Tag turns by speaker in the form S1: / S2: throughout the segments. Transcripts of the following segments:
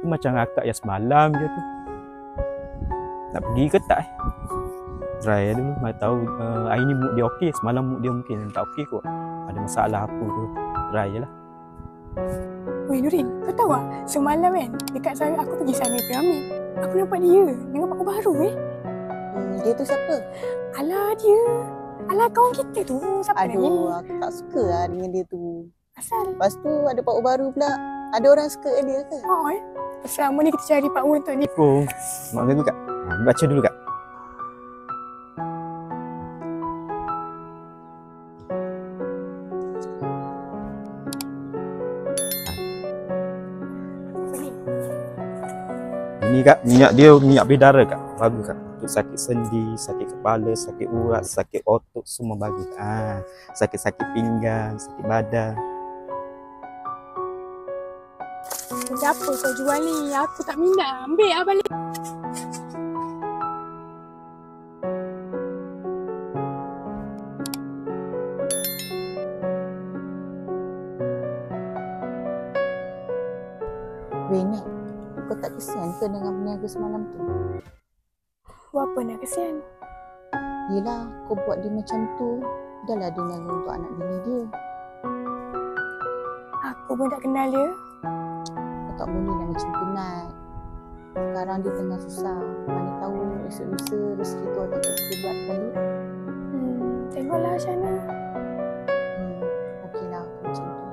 S1: Macam akak yang semalam je tu. Nak pergi ke tak? Try dulu, mana tahu hari ni mood dia okey, semalam mood dia mungkin tak okey kot. Ada masalah apa ke. Try je lah.
S2: Weh Nurin, kau tahu tak? Semalam kan, dekat sana aku pergi sana piramid. Aku nampak dia dengan pakku baru
S3: Dia tu siapa?
S2: Alah dia. Alah kawan kita tu. Siapa nama dia?
S3: Aduh, aku tak suka lah dengan dia tu.
S2: Asal?
S3: Lepas tu ada Pak U baru pula. Ada orang suka dengan dia ke?
S2: Selama ni kita cari Pak U untuk ni.
S1: Mak ganggu kak. Baca dulu kak. Ini kak, minyak dia minyak bidara kak. Bagus kak. Untuk sakit sendi, sakit kepala, sakit urat, sakit otot semua bagus. Sakit-sakit pinggang, sakit badan.
S2: Siapa kau jual ni? Aku tak minat. Ambil lah balik.
S3: Weh Nek, kau tak kesian ke dengan peniaga semalam tu?
S2: Buat apa nak kesian?
S3: Yelah, kau buat dia macam tu. Dah lah dia niaga untuk anak bini dia.
S2: Aku pun tak kenal dia.
S3: Kau tak boleh lah macam tu Nat. Sekarang dia tengah susah. Mana tahu esok lusa rezeki tu ada kita buat balik.
S2: Tengoklah Shana.
S3: Okeylah aku macam tu.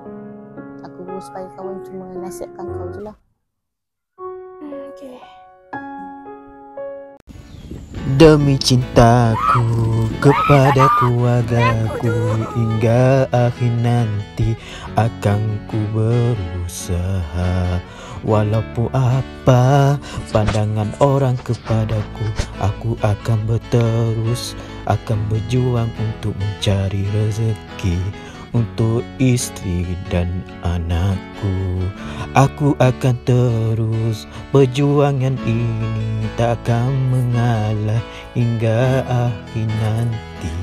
S3: Aku sebagai kawan cuma nasihatkan kau je lah.
S2: Okey.
S4: Demi cintaku kepada keluargaku, hingga akhir nanti akan ku berusaha. Walaupun apa pandangan orang kepadaku, aku akan berterus, akan berjuang untuk mencari rezeki untuk istri dan anakku. Aku akan terus, perjuangan ini tak akan mengalah hingga akhir nanti.